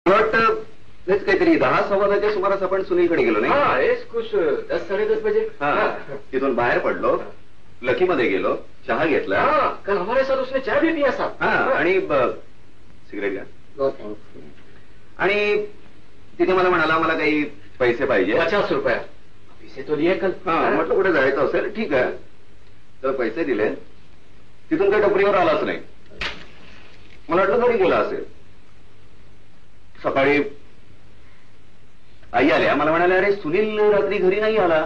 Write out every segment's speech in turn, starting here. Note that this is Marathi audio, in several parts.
हेच काहीतरी 10-10:15 सुमारास आपण सुनीलकडे गेलो नाही? कुछ 10-10:30 बजे. तिथून बाहेर पडलो, लकी मध्ये गेलो, चहा घेतला. कल हमारे साथ उसने चाय भी पिया साहब. आणि सिगरेट घ्या. No thanks. आणि तिथे मला म्हणाला मला काही पैसे पाहिजे. 50 रुपये. पैसे तो लिए कल. म्हटलं कुठे जायचं असेल ठीक आहे, तर पैसे दिले. तिथून काही टपरीवर आलाच नाही. मला वाटलं घरी गेला असेल. सकाळी आई आल्या, मला म्हणाले अरे सुनील रात्री घरी नाही आला.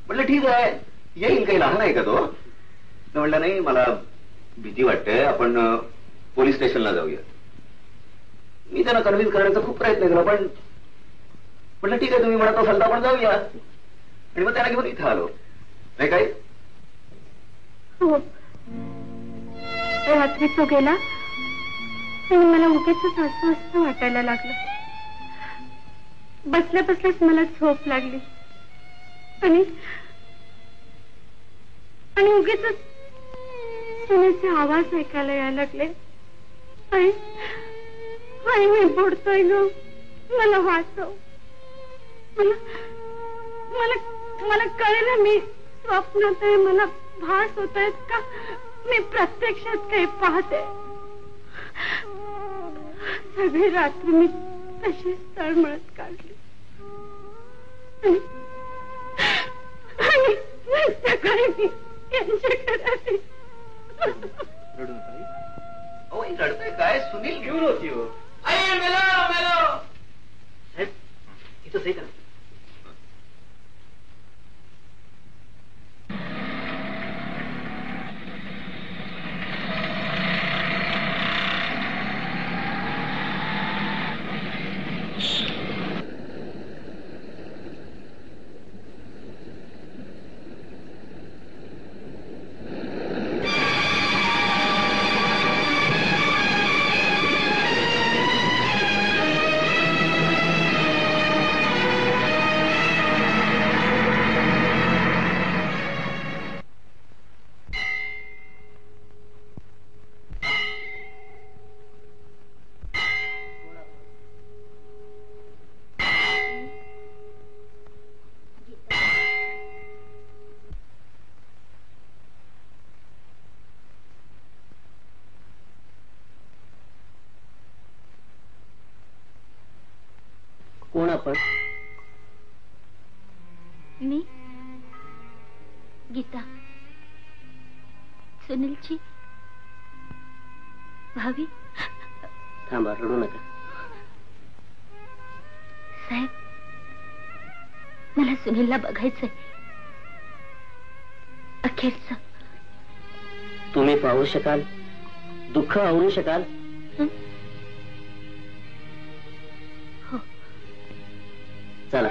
म्हटलं ठीक आहे येईल, काही लहान आहे का तो? म्हटलं नाही मला भीती वाटते, आपण पोलीस स्टेशनला जाऊया. मी त्यांना कन्व्हिन्स करण्याचा खूप प्रयत्न केला, पण म्हटलं ठीक आहे तुम्ही म्हणत असाल तर आपण जाऊया. आणि मग त्यांना घेऊन इथं आलो. नाही काय हो, रात्री तो गेला आणि मला उगीच असं वाटायला लागलं. बसल्या बसल्याच मला झोप लागली आणि उगीच सोन्याचे आवाज ऐकायला यायला लागले. आई मी बुडतोय ग, मला वाचव. मला कळेल मी स्वप्नात आहे, मला भास होत आहेत का मी प्रत्यक्षात काही पाहते. सगळी रात्र मी तशीच तळमळत काढली आणि सकाळी मी यांच्याकडे आले. रडतोय काय? सुनील घेऊन होती हो. साहेब इथं सही करा. कोण आपण? मी गीता, सुनीलची भावी. थांबा, रडू नका. साहेब मला सुनीलला बघायचंय, अखेरचं. तुम्ही पाहू शकाल, दुःख आवरू शकाल. हो. चला.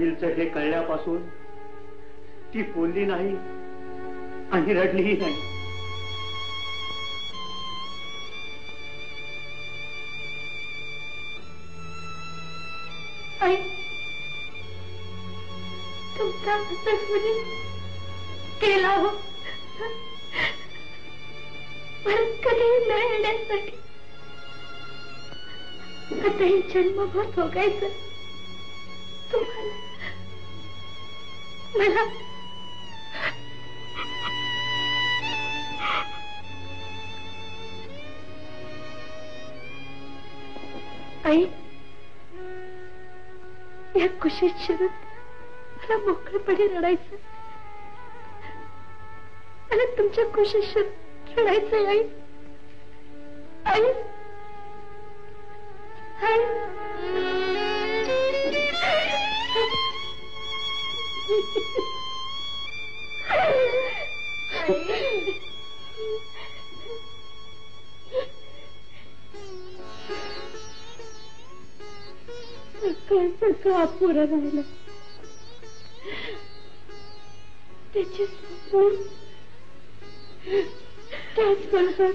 सुनीलचं हे कळल्यापासून ती बोलली नाही आणि रडलीही नाही. आई, तुमचा सुनील केला हो, परत कधी न येण्यासाठी. आता हे जन्मभर भोगायचं तुम्हाला, मला. आई, या कुशीत शिरत मला मोकळेपणे रडायचं. मला तुमच्या कुशीत शिरत रडायचंय आई. आई, सगळं अपुरं राहिलं. त्याची स्वप्न त्याचबरोबर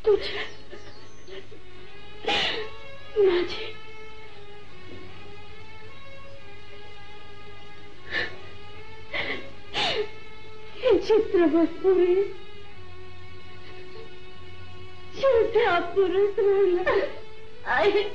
तुझी माझी. हे चित्र बसपुरे शेवटी अपुरंच राहिलं. आई,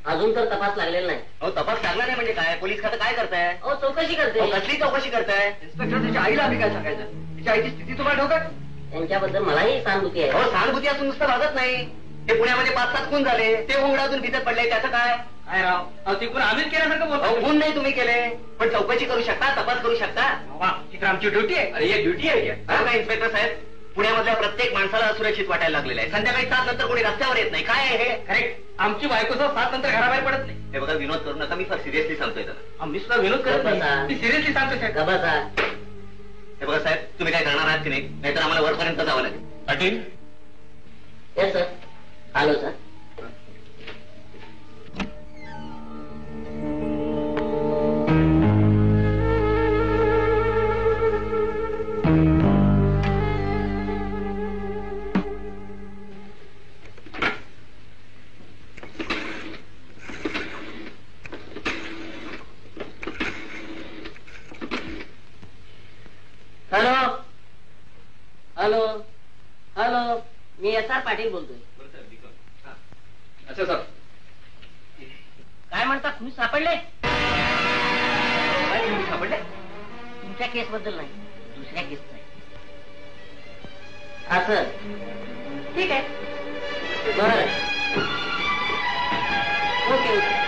अजून तर तपास लागलेला नाही. अहो, तपास लागला नाही म्हणजे काय? पोलीस खातं काय करताय? अहो, चौकशी करते. कसली चौकशी करताय? इन्स्पेक्टर, तिच्या आईला आम्ही काय सांगायचं? तिच्या आईची स्थिती तुम्हाला ठोकत? त्यांच्याबद्दल मलाही सहानुभूती आहे. हो, सहानुभूती असून नुसतं भागत नाही. ते पुण्यामध्ये 5-7 खून झाले, ते उंगडातून भीतत पडले, त्याचं काय? काय राव, ते खून आम्हीच केल्यासारखं बोलतो. खून नाही तुम्ही केले, पण चौकशी करू शकता, तपास करू शकता. तिकडे आमची ड्युटी आहे. अरे, एक ड्युटी आहे का इन्स्पेक्टर साहेब? पुण्यामधल्या प्रत्येक माणसाला असुरक्षित वाटायला लागलेलं आहे. संध्याकाळी 7 नंतर कोणी रस्त्यावर येत नाही. काय आहे हे? करेक्ट. आमची बायको 7 नंतर घराबाहेर पडत नाही. हे बघा, विनोद करू नका. मी फार सिरियसली सांगतोय त्याला. आम्ही सुद्धा विनोद करत नाही, मी सिरियसली सांगतोय. हे बघा साहेब, तुम्ही काय करणार आहात की नाही? नाहीतर आम्हाला वरपर्यंत जावं लागेल. पाटील. Yes sir. आलो सर. हॅलो हॅलो हॅलो, मी SR पाटील बोलतोय. अच्छा सर. काय म्हणता, तुम्ही सापडले? काय तुम्ही सापडले? तुमच्या केस बद्दल नाही, दुसऱ्या केस नाही. असं ठीक आहे, बरं. Okay okay.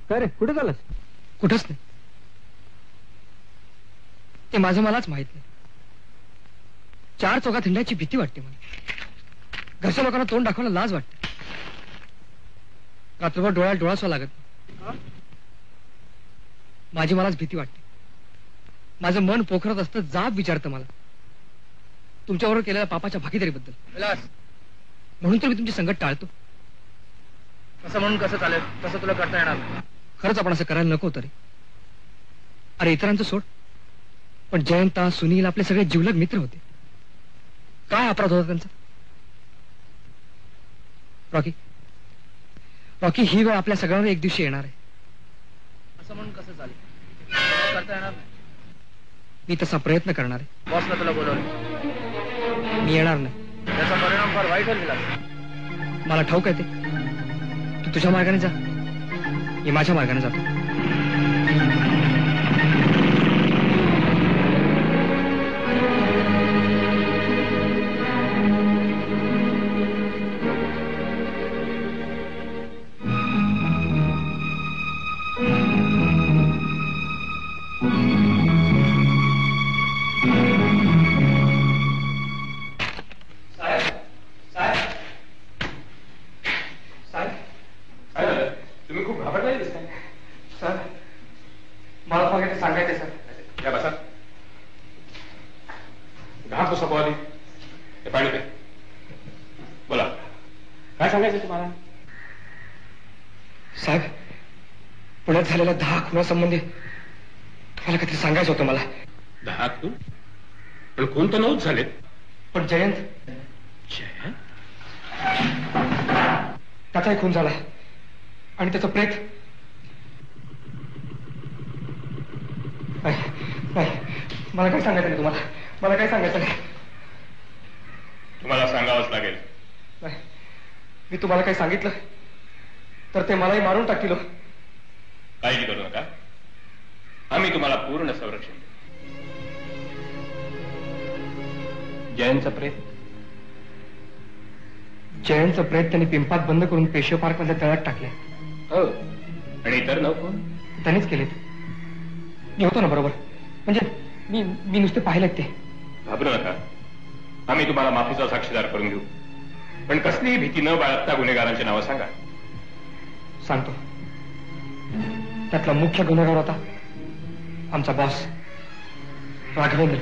अरे, कुठे चालस? कुठंच नाही. ते माझं मलाच माहित नाही. 4 चौकात हिंडायची भीती वाटते मला. घरच्या लोकांना तोंड दाखवायला लाज वाटते. रात्रभर डोळ्याला डोळासवा लागत नाही. माझी मलाच भीती वाटते. माझं मन पोखरत असतं जाब विचारतं मला तुमच्याबरोबर केलेल्या पापाच्या भागीदारीबद्दल. म्हणून तर मी तुमची संगत टाळतो. असं म्हणून कसं चालेल? तसं तुला करता येणार नाही. खरंच आपण असं करायला नको होतं रे. अरे, इतरांचं सोड, पण जयंता, सुनील आपले सगळे जिवलग मित्र होते. काय अपराध होता त्यांचा? रॉकी, रॉकी, ही वेळ आपल्या सगळ्यांना एक दिवशी येणार आहे. असं म्हणून कसं चालेल? करता येणार नाही. मी तसा प्रयत्न करणार आहे. बॉसला तुला बोलवलं. मी येणार नाही. त्याचा परिणाम फार वाईट होईल. मला ठाऊक आहे ते. तू तुझ्या मार्गाने जा, मी माझ्या मार्गाने जातो. काय सांगायचं तुम्हाला? साहेब, पुण्यात झालेल्या 10 खुनासंबंधी तुम्हाला काहीतरी सांगायचं होतं मला. 10 खून? पण खून तर 9 झालेत. पण जयंत, त्याचाही खून झाला आणि त्याचं प्रेत नाही. मला काही सांगायचं नाही तुम्हाला. मला काही सांगायचं नाही. तुम्हाला सांगावंच लागेल. नाही, मी तुम्हाला काही सांगितलं तर ते मलाही मारून टाकतील. काळजी करू नका, आम्ही तुम्हाला पूर्ण संरक्षण देऊ. जयंतचं प्रेत त्यांनी पिंपात बंद करून पेशवे पार्क मध्ये तळ्यात टाकले. हो, आणि इतर 9 खून त्यांनीच केलेत. मी होतो ना बरोबर. म्हणजे मी नुसते पाहिलेत ते. घाबरू नका, आम्ही तुम्हाला माफीचा साक्षीदार करून घेऊ. पण कसलीही भीती न बाळगता गुन्हेगारांची नावं सांगा. सांगतो. त्यातला मुख्य गुन्हेगार होता आमचा बॉस राघवेंद्र.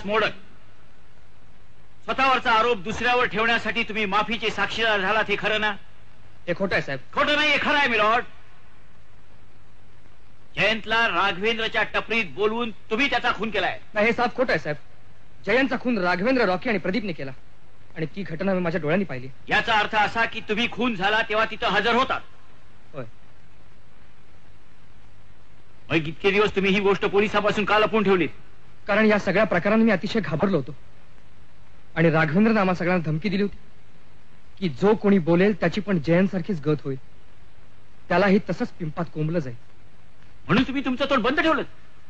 मोडक, स्वतःवरचा आरोप दुसऱ्यावर ठेवण्यासाठी तुम्ही माफीचे साक्षीदार झालात, हे खरं ना? हे खोटं आहे साहेब. खोटं नाही, हे खरं आहे मिलॉर्ड. जयंतला राघवेंद्रच्या टपरीत बोलवून तुम्ही त्याचा खून केलाय. नाही, हे साफ खोटं आहे साहेब. जयंतचा खून राघवेंद्र, रॉकी आणि प्रदीपने केला आणि ती घटना मी माझ्या डोळ्यांनी पाहिली. याचा अर्थ असा की तुम्ही खून झाला तेव्हा तिथं हजर होतात. होय. मग इतके दिवस तुम्ही ही गोष्ट पोलिसापासून का लपवून ठेवलीत? कारण या सगळ्या प्रकारांनी मी अतिशय घाबरलो होतो आणि राघवेंद्रने आम्हा सगळ्यांना धमकी दिली होती की जो कोणी बोलेल त्याची पण जयंत सारखीच गत होईल, त्यालाही तसंच पिंपात कोंबलं जाईल. म्हणून तुम्ही तुमचं तोंड बंद ठेवलं?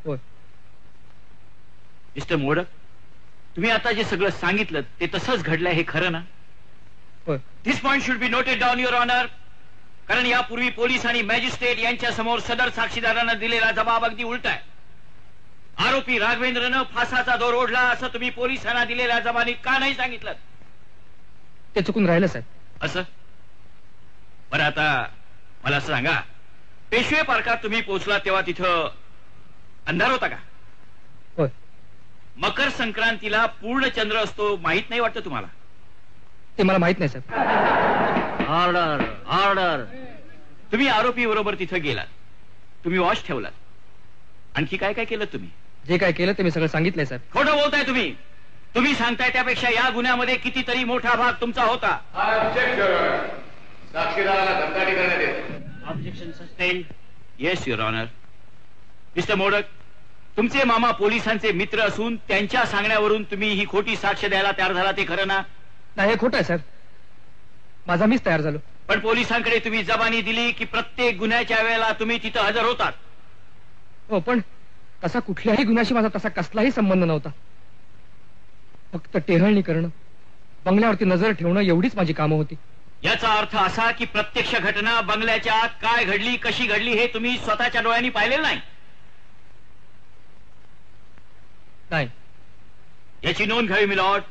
होय. मिस्टर मोडक, तुम्ही आता जे सगळं सांगितलं ते तसंच घडलंय, हे खरं ना? होय. This point should be noted down your honour. कारण यापूर्वी पोलीस आणि मॅजिस्ट्रेट यांच्या समोर सदर साक्षीदारांना दिलेला जबाब अगदी उलटा आहे. आरोपी राघवेंद्रनं फासाचा दोर ओढला असं तुम्ही पोलिसांना दिलेल्या जबानीत का नाही सांगितलं? ते चुकून राहिलं साहेब. असं? बरं, आता मला असं सांगा, पेशवे पार्कात तुम्ही पोहोचला तेव्हा तिथं अंधार होता का? होय. मकर संक्रांतीला पूर्ण चंद्र असतो माहित नाही वाटतं तुम्हाला? ते मला माहित नाही साहेब. Order, order. तुम्ही आरोपी बरोबर तिथं गेलात, तुम्ही वॉच ठेवलात, आणखी काय काय केलं तुम्ही? जे काय केलं ते मी सगळं सांगितलंय साहेब. खोटं बोलताय तुम्ही. तुम्ही सांगताय त्यापेक्षा या गुन्ह्यामध्ये कितीतरी मोठा भाग तुमचा होता. साक्षीदाराला धमकाटी करण्यात येते. Objection sustained. Yes your honour. Mister Modak, तुमचे मामा पोलिसांचे मित्र असून त्यांच्या सांगण्यावरून तुम्ही ही खोटी साक्ष द्यायला तयार झाला, ते खरं ना? नाही, हे खोटं आहे साहेब. माझा मीच तयार झालो. पण पोलिसांकडे तुम्ही जबानी दिली की प्रत्येक गुन्ह्याच्या वेळेला तुम्ही तिथं हजर होतात. हो, पण तसा कुठल्याही गुन्ह्याशी माझा तसा कसलाही संबंध नव्हता. फक्त टेहळणी करणं, बंगल्यावरती नजर ठेवणं एवढीच माझी कामं होती. याचा अर्थ असा की प्रत्यक्ष घटना बंगल्याच्या आत काय घडली, कशी घडली हे तुम्ही स्वतःच्या डोळ्यांनी पाहिलेलं नाही. नाही, याची नोंद घ्यावी मिलॉर्ड.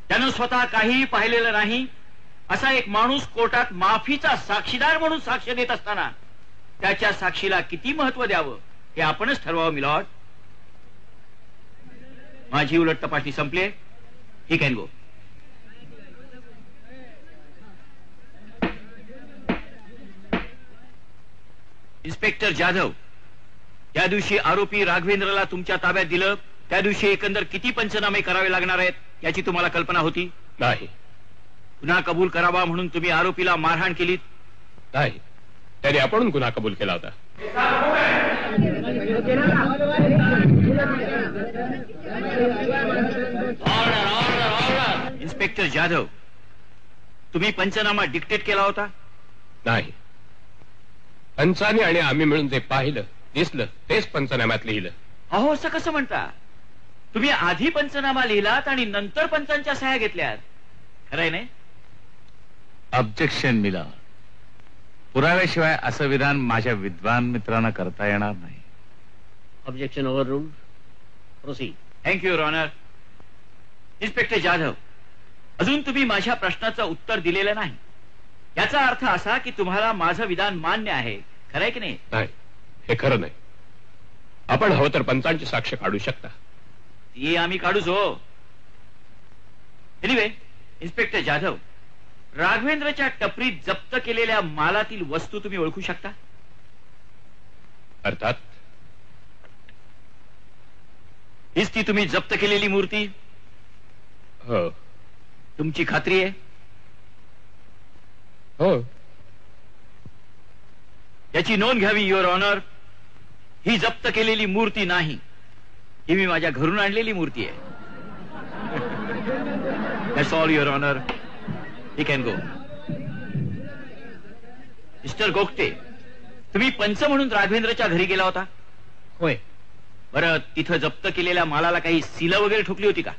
त्यानं स्वतः काहीही पाहिलेलं नाही असा एक माणूस कोर्टात माफीचा साक्षीदार म्हणून साक्ष देत असताना त्याच्या साक्षीला किती महत्व द्यावं हे आपणच ठरवावं मिलॉर्ड. माझी उलट तपासणी संपली. ही कॅन गो. इन्स्पेक्टर जाधव, त्या दिवशी आरोपी राघवेंद्रला तुमच्या ताब्यात दिलं त्या दिवशी एकंदर किती पंचनामे करावे लागणार आहेत याची तुम्हाला कल्पना होती? नाही. गुन्हा कबूल करावा म्हणून तुम्ही आरोपीला मारहाण केलीत? नाही, त्याने आपण गुन्हा कबूल केला होता. इन्स्पेक्टर जाधव, तुम्ही पंचनामा डिक्टेट केला होता? नाही, पंचाने आणि आम्ही मिळून जे पाहिलं दिसलं तेच पंचनाम्यात लिहिलं. अहो, असं कसं म्हणता? तुम्ही आधी पंचनामा लिहिलात आणि नंतर पंचांच्या सह्या घेतल्यात, खरंय नाही? ऑब्जेक्शन मिला. पुराव्याशिवाय असं विधान माझ्या विद्वान मित्रांना करता येणार नाही. Objection overrule. Proceed. Thank you your honour. Inspector Jadhav, अजून तुम्ही माझ्या प्रश्नाचं उत्तर दिलेलं नाही. याचा अर्थ असा की तुम्हाला माझं विधान मान्य आहे, खरंय की नाही? नाही, हे खरं नाही. आपण हवं तर पंचांची साक्ष काढू शकता. ती आम्ही काढूच हो. एनिवे, इन्स्पेक्टर जाधव, राघवेंद्रच्या टपरीत जप्त केलेल्या मालातील वस्तू तुम्ही ओळखू शकता? अर्थात. हीच ती तुम्ही जप्त केलेली मूर्ती? हो. तुमची खात्री आहे? हो. याची नोंद घ्यावी युअर ऑनर. ही जप्त केलेली मूर्ती नाही, ही मी माझ्या घरून आणलेली मूर्ती आहे. That's all your honour. He can go. Mister Gogte, तुम्ही पंच म्हणून राघवेंद्रच्या घरी गेला होता? होय. बरं, तिथं जप्त केलेल्या मालाला काही सीलं वगैरे ठोकली होती का?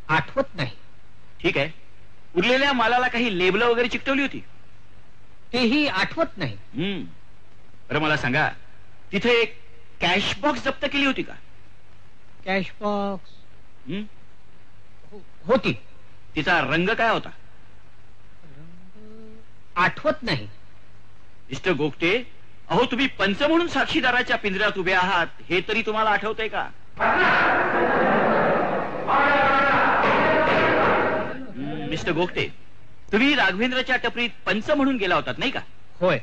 आठवत नाही. ठीक आहे. उरलेल्या मालाला काही लेबलं वगैरे चिकटवली होती? तेही आठवत नाही. बरं, मला सांगा, तिथे एक कॅश बॉक्स जप्त केली होती का? कॅश बॉक्स होती. तिचा रंग काय होता? आठवत नाही. मिस्टर गोगटे, अहो, तुम्ही पंच म्हणून साक्षीदाराच्या पिंजऱ्यात उभे आहात हे तरी तुम्हाला आठवतंय का? मिस्टर गोगटे, तुम्ही राघवेंद्रच्या टपरीत पंच म्हणून गेला होतात नाही का? होय.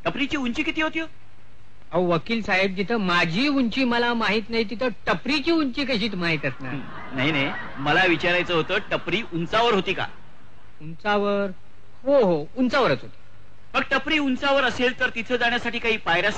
टपरीची उंची किती होती? अहो वकील साहेब, जिथं माझी उंची मला माहित नाही तिथं टपरीची उंची कशी माहित असणार? नाही नाही, मला विचारायचं होतं, टपरी उंचावर होती का? उंचावर? हो हो, उंचावरच होती. मग टपरी उंचावर असेल तर तिथं जाण्यासाठी काही पायऱ्या